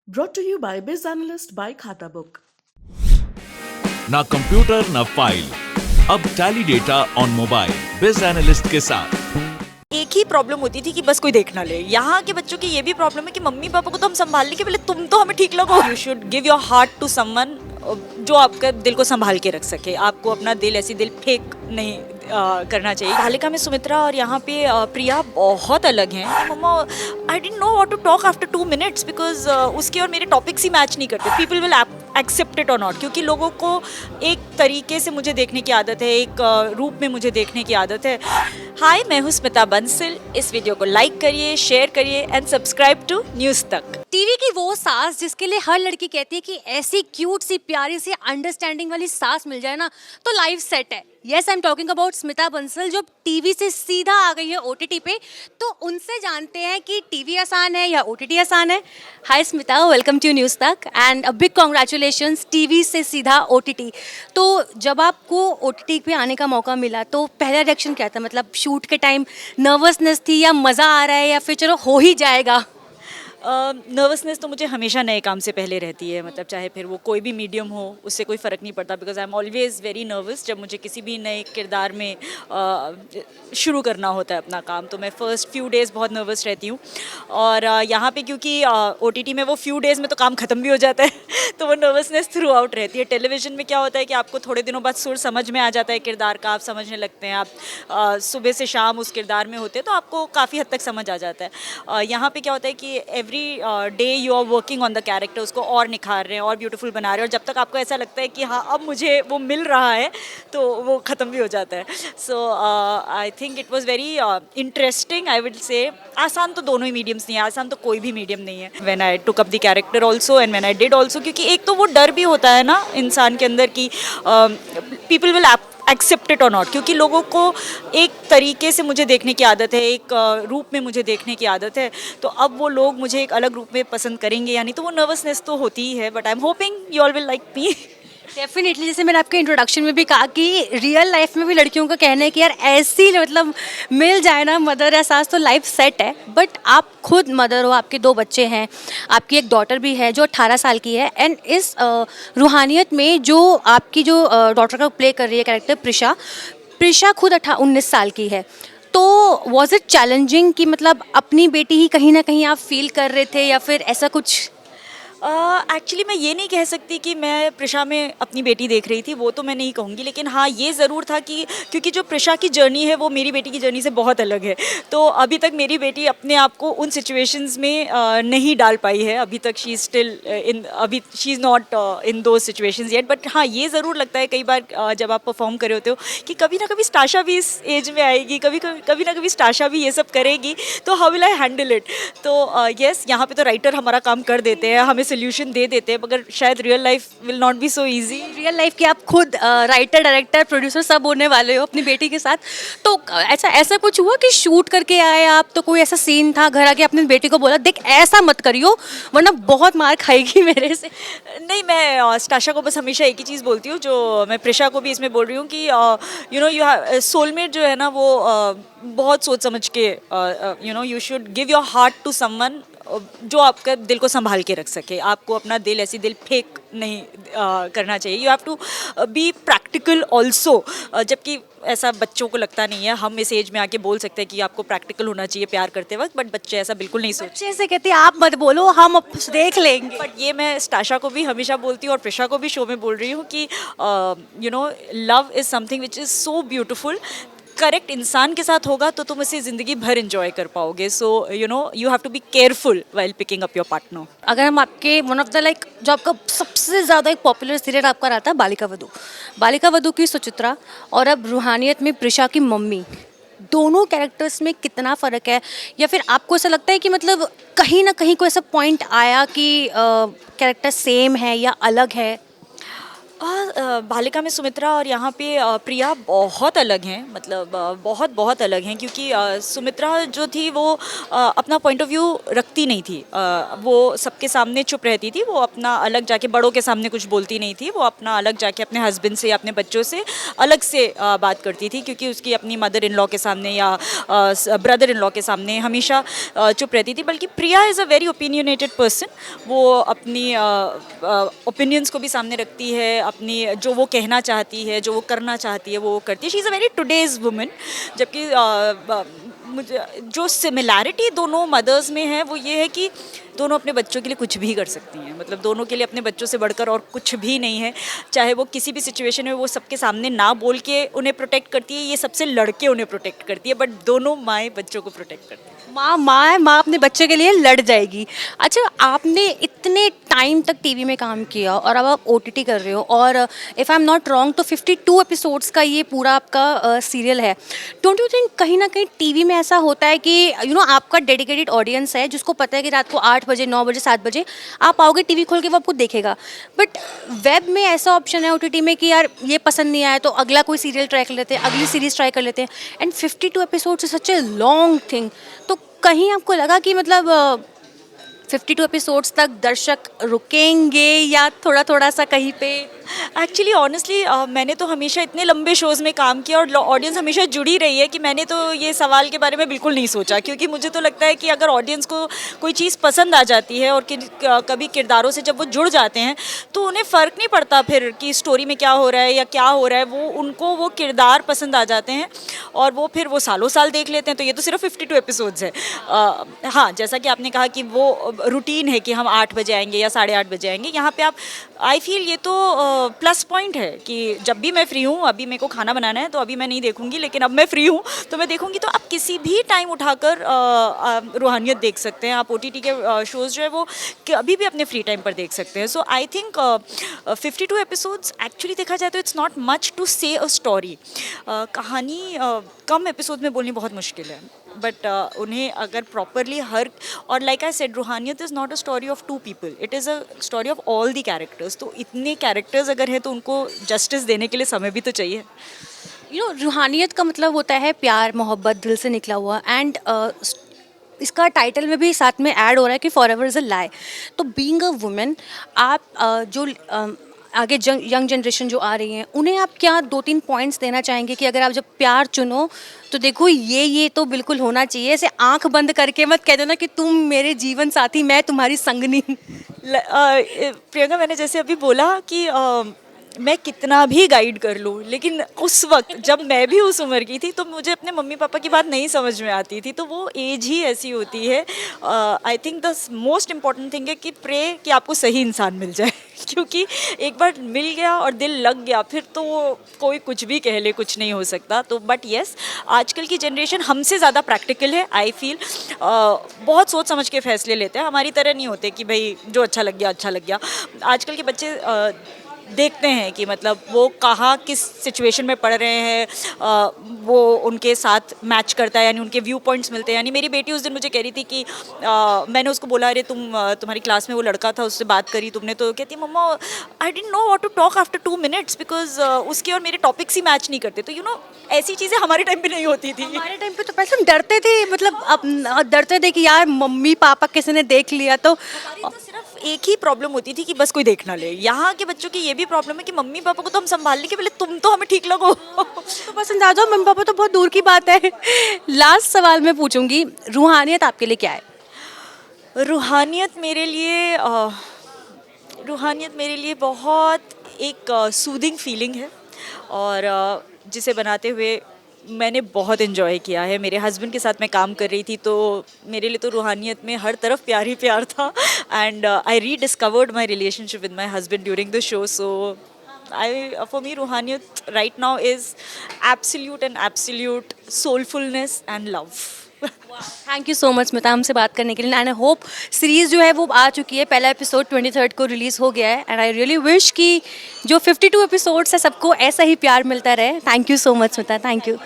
Brought to you by Biz Analyst by Khata Book. ना computer ना file, अब tally data on mobile बिज analyst के साथ। एक ही प्रॉब्लम होती थी कि बस कोई देख ना ले। यहाँ के बच्चों की ये भी प्रॉब्लम है कि मम्मी पापा को तो हम संभाल लेंगे, पहले तुम तो हमें ठीक लगो। You should give your heart to someone जो आपका दिल को संभाल के रख सके। आपको अपना दिल ऐसी दिल फेंक नहीं करना चाहिए। बालिका में सुमित्रा और यहाँ पे प्रिया बहुत अलग हैं। Mama I didn't know what to talk after 2 minutes because उसके और मेरे टॉपिक्स ही मैच नहीं करते। पीपल विल एक्सेप्ट इट और नॉट, क्योंकि लोगों को एक तरीके से मुझे देखने की आदत है, एक रूप में मुझे देखने की आदत है। हाय, मैं हूँ स्मिता बंसल। इस वीडियो को लाइक करिए, शेयर करिए एंड सब्सक्राइब टू न्यूज़ तक। टीवी की वो सास जिसके लिए हर लड़की कहती है कि ऐसी क्यूट सी प्यारी सी अंडरस्टैंडिंग वाली सास मिल जाए ना तो लाइफ सेट है। Yes, I am talking about Smita Bansal, जो टीवी से सीधा आ गई है ओटीटी पे। तो उनसे जानते हैं कि टीवी आसान है या ओटीटी आसान है। हाय स्मिता, वेलकम टू न्यूज़ तक and a big congratulations, TV से सीधा ओटीटी। तो जब आपको ओटीटी पे आने का मौका मिला तो पहला रिएक्शन क्या था? मतलब शूट के टाइम नर्वसनेस थी या मज़ा आ रहा है या फिर चलो हो ही जाएगा? नर्वसनेस तो मुझे हमेशा नए काम से पहले रहती है। मतलब चाहे फिर वो कोई भी मीडियम हो, उससे कोई फ़र्क नहीं पड़ता। Because I am always very nervous जब मुझे किसी भी नए किरदार में शुरू करना होता है अपना काम। तो मैं फ़र्स्ट फ्यू डेज़ बहुत नर्वस रहती हूँ। और यहाँ पे क्योंकि ओटीटी में वो फ्यू डेज़ में तो काम ख़त्म भी हो जाता है तो वो नर्वसनेस थ्रू आउट रहती है। टेलीविज़न में क्या होता है कि आपको थोड़े दिनों बाद सुर समझ में आ जाता है किरदार का, आप समझने लगते हैं। आप सुबह से शाम उस किरदार में होते हैं तो आपको काफ़ी हद तक समझ आ जाता है। यहाँ पे क्या होता है कि every day you are working on the character, उसको और निखार रहे हैं और ब्यूटीफुल बना रहे हैं। और जब तक आपको ऐसा लगता है कि हाँ अब मुझे वो मिल रहा है तो वो ख़त्म भी हो जाता है। So I think it was very interesting. I will say आसान तो दोनों ही मीडियम्स नहीं है, आसान तो कोई भी मीडियम नहीं है। When I took up the character also and when I did also, क्योंकि एक तो वो डर भी होता है ना इंसान के अंदर कि पीपल विल एक्सेप्ट इट और नॉट, क्योंकि लोगों को एक तरीके से मुझे देखने की आदत है, एक रूप में मुझे देखने की आदत है। तो अब वो लोग मुझे एक अलग रूप में पसंद करेंगे या नहीं, तो वो नर्वसनेस तो होती ही है। But I am hoping you all will like me. Definitely, जैसे मैंने आपके इंट्रोडक्शन में भी कहा कि रियल लाइफ में भी लड़कियों का कहना है कि यार ऐसी मतलब मिल जाए ना मदर या सास तो लाइफ सेट है। बट आप खुद मदर हो, आपके 2 बच्चे हैं, आपकी एक डॉटर भी है जो 18 साल की है। एंड इस रूहानियत में जो आपकी जो डॉटर का प्ले कर रही है कैरेक्टर प्रिशा, प्रिशा खुद 19 साल की है। तो वॉज इट चैलेंजिंग कि मतलब अपनी बेटी ही कहीं ना कहीं आप फील कर रहे थे या फिर ऐसा कुछ? एक्चुअली मैं ये नहीं कह सकती कि मैं प्रिशा में अपनी बेटी देख रही थी, वो तो मैं नहीं कहूँगी। लेकिन हाँ, ये ज़रूर था कि क्योंकि जो प्रिशा की जर्नी है वो मेरी बेटी की जर्नी से बहुत अलग है। तो अभी तक मेरी बेटी अपने आप को उन सिचुएशंस में नहीं डाल पाई है। अभी तक शी इज़ स्टिल अभी शी इज़ नॉट इन दो सिचुएशंस येट। बट हाँ, ये ज़रूर लगता है कई बार जब आप परफॉर्म कर रहे होते हो कि कभी ना कभी स्टाशा भी इस एज में आएगी, कभी ना कभी स्टाशा भी ये सब करेगी, तो how will I handle it. तो येस, यहाँ पे तो राइटर हमारा काम कर देते हैं, हमें सोल्यूशन दे देते हैं, मगर शायद real life will not be so easy. Real life के आप खुद राइटर, डायरेक्टर, प्रोड्यूसर सब होने वाले हो अपनी बेटी के साथ। तो ऐसा कुछ हुआ कि शूट करके आए आप तो कोई ऐसा सीन था, घर आके अपनी बेटी को बोला देख ऐसा मत करियो वरना बहुत मार खाएगी मेरे से? नहीं, मैं स्टाशा को बस हमेशा एक ही चीज़ बोलती हूँ, जो मैं प्रिशा को भी इसमें बोल रही हूँ कि यू नो यू सोलमेट जो है ना वो बहुत सोच समझ के you know you should give your heart to someone जो आपका दिल को संभाल के रख सके। आपको अपना दिल ऐसी दिल फेंक नहीं करना चाहिए। You have to be practical also, जबकि ऐसा बच्चों को लगता नहीं है। हम इस एज में आके बोल सकते हैं कि आपको प्रैक्टिकल होना चाहिए प्यार करते वक्त, बट बच्चे ऐसा बिल्कुल नहीं सोचते। बच्चे से कहते हैं आप मत बोलो, हम अब देख लेंगे। बट ये मैं स्टाशा को भी हमेशा बोलती हूँ और प्रिशा को भी शो में बोल रही हूँ कि you know love is something which is so beautiful. Correct इंसान के साथ होगा तो तुम इसे ज़िंदगी भर इंजॉय कर पाओगे। So you know you have to be careful while picking up your partner. अगर हम आपके वन ऑफ द लाइक जो आपका सबसे ज़्यादा एक पॉपुलर सीरियल आपका रहा था बालिका वधू, बालिका वधू की सुचित्रा और अब रूहानियत में प्रिशा की मम्मी, दोनों कैरेक्टर्स में कितना फ़र्क है? या फिर आपको ऐसा लगता है कि मतलब कहीं ना कहीं कोई ऐसा पॉइंट आया कि कैरेक्टर सेम है या अलग है? बालिका में सुमित्रा और यहाँ पे प्रिया बहुत अलग हैं, मतलब बहुत बहुत अलग हैं, क्योंकि सुमित्रा जो थी वो अपना पॉइंट ऑफ व्यू रखती नहीं थी। वो सबके सामने चुप रहती थी, वो अपना अलग जाके बड़ों के सामने कुछ बोलती नहीं थी, वो अपना अलग जाके अपने हस्बैंड से या अपने बच्चों से अलग से बात करती थी, क्योंकि उसकी अपनी मदर इन लॉ के सामने या ब्रदर इन लॉ के सामने हमेशा चुप रहती थी। बल्कि Priya is a very opinionated person, वो अपनी ओपिनियन्स को भी सामने रखती है, अपनी जो वो कहना चाहती है, जो वो करना चाहती है वो करती है। She is a very today's woman. जबकि मुझे जो सिमिलैरिटी दोनों मदर्स में है वो ये है कि दोनों अपने बच्चों के लिए कुछ भी कर सकती हैं, मतलब दोनों के लिए अपने बच्चों से बढ़कर और कुछ भी नहीं है। चाहे वो किसी भी सिचुएशन में वो सबके सामने ना बोल के उन्हें प्रोटेक्ट करती है, ये सबसे लड़के उन्हें प्रोटेक्ट करती है, बट दोनों माएँ बच्चों को प्रोटेक्ट करती है। माँ है, माँ अपने बच्चे के लिए लड़ जाएगी। अच्छा, आपने इतने टाइम तक टीवी में काम किया और अब आप ओटीटी कर रहे हो, और if I am not wrong तो 52 एपिसोड्स का ये पूरा आपका सीरियल है। डोंट यू थिंक कहीं ना कहीं टीवी में ऐसा होता है कि आपका डेडिकेटेड ऑडियंस है जिसको पता है कि रात को 8 बजे 9 बजे 7 बजे आप आओगे, टीवी खोल के वो आपको देखेगा, बट वेब में ऐसा ऑप्शन है ओटीटी में कि यार ये पसंद नहीं आया तो अगला कोई सीरियल ट्राई कर लेते हैं, अगली सीरीज ट्राई कर लेते हैं, and 52 episodes is such a long thing. तो कहीं आपको लगा कि मतलब 52 एपिसोड्स तक दर्शक रुकेंगे या थोड़ा थोड़ा सा कहीं पे? एक्चुअली ऑनेस्टली मैंने तो हमेशा इतने लंबे शोज़ में काम किया और ऑडियंस हमेशा जुड़ी रही है कि मैंने तो ये सवाल के बारे में बिल्कुल नहीं सोचा, क्योंकि मुझे तो लगता है कि अगर ऑडियंस को कोई चीज़ पसंद आ जाती है और कभी किरदारों से जब वो जुड़ जाते हैं तो उन्हें फ़र्क नहीं पड़ता फिर कि स्टोरी में क्या हो रहा है या क्या हो रहा है, वो उनको वो किरदार पसंद आ जाते हैं और वो फिर वो सालों साल देख लेते हैं। तो ये तो सिर्फ 52 एपिसोड्स है। हाँ, जैसा कि आपने कहा कि वो रूटीन है कि हम 8 बजे आएंगे या 8:30 बजे आएंगे, यहाँ पे आप आई फील ये तो प्लस पॉइंट है कि जब भी मैं फ्री हूँ, अभी मेरे को खाना बनाना है तो अभी मैं नहीं देखूंगी, लेकिन अब मैं फ्री हूँ तो मैं देखूंगी। तो आप किसी भी टाइम उठाकर रूहानियत देख सकते हैं। आप ओटीटी के शोज़ जो है वो अभी भी अपने फ्री टाइम पर देख सकते हैं। सो आई थिंक 52 एपिसोड्स एक्चुअली देखा जाए तो इट्स नॉट मच टू से अ स्टोरी। कहानी कम एपिसोड में बोलनी बहुत मुश्किल है, बट उन्हें अगर प्रॉपरली और like I said, Roohaniyat is not a story of 2 people, it is a story of all the characters. तो इतने कैरेक्टर्स अगर हैं तो उनको जस्टिस देने के लिए समय भी तो चाहिए। रूहानियत का मतलब होता है प्यार, मोहब्बत, दिल से निकला हुआ, एंड इसका टाइटल में भी साथ में ऐड हो रहा है कि फॉरएवर इज़ अ लाई। तो बीइंग अ वुमेन, आप जो आगे यंग जनरेशन जो आ रही हैं उन्हें आप क्या 2-3 पॉइंट्स देना चाहेंगे कि अगर आप जब प्यार चुनो तो देखो ये तो बिल्कुल होना चाहिए, ऐसे आंख बंद करके मत कह दो ना कि तुम मेरे जीवन साथी, मैं तुम्हारी संगनी। प्रियंका, मैंने जैसे अभी बोला कि मैं कितना भी गाइड कर लूँ, लेकिन उस वक्त जब मैं भी उस उम्र की थी तो मुझे अपने मम्मी पापा की बात नहीं समझ में आती थी। तो वो एज ही ऐसी होती है। I think the most important thing है कि प्रे कि आपको सही इंसान मिल जाए क्योंकि एक बार मिल गया और दिल लग गया फिर तो कोई कुछ भी कह ले, कुछ नहीं हो सकता। तो बट येस, आजकल की जनरेशन हमसे ज़्यादा प्रैक्टिकल है आई फील। बहुत सोच समझ के फैसले लेते हैं, हमारी तरह नहीं होते कि भाई जो अच्छा लग गया अच्छा लग गया। आजकल के बच्चे देखते हैं कि मतलब वो कहाँ किस सिचुएशन में पढ़ रहे हैं, वो उनके साथ मैच करता है, यानी उनके व्यू पॉइंट्स मिलते हैं। यानी मेरी बेटी उस दिन मुझे कह रही थी कि मैंने उसको बोला, अरे तुम्हारी क्लास में वो लड़का था उससे बात करी तुमने? तो कहती mama I didn't know what to talk after 2 minutes because उसके और मेरे टॉपिक्स ही मैच नहीं करते। तो ऐसी चीज़ें हमारे टाइम पे नहीं होती थी। हमारे टाइम पे तो पहले हम डरते थे, मतलब अब डरते थे कि यार मम्मी पापा किसी ने देख लिया तो सिर्फ एक ही प्रॉब्लम होती थी कि बस कोई देख ना ले। यहाँ के बच्चों की ये भी प्रॉब्लम है कि मम्मी पापा को तो हम संभाल लेंगे, पहले तुम तो हमें ठीक लगो तो पसंद आ जाओ, मम्मी पापा तो बहुत दूर की बात है। लास्ट सवाल मैं पूछूंगी, रूहानियत आपके लिए क्या है? रूहानियत मेरे लिए बहुत एक सूदिंग फीलिंग है और जिसे बनाते हुए मैंने बहुत इन्जॉय किया है। मेरे हस्बैंड के साथ मैं काम कर रही थी तो मेरे लिए तो रूहानियत में हर तरफ प्यार ही प्यार था। And I rediscovered my relationship with my husband during the show. So for me रूहानियत right now is absolute soulfulness and love. Thank you so much Smita हमसे बात करने के लिए, एंड आई होप सीरीज़ जो है वो आ चुकी है, पहला एपिसोड 23 को रिलीज़ हो गया है, एंड आई रियली विश कि जो 52 एपिसोड्स है सबको ऐसा ही प्यार मिलता रहे। Thank you so much Smita, thank you.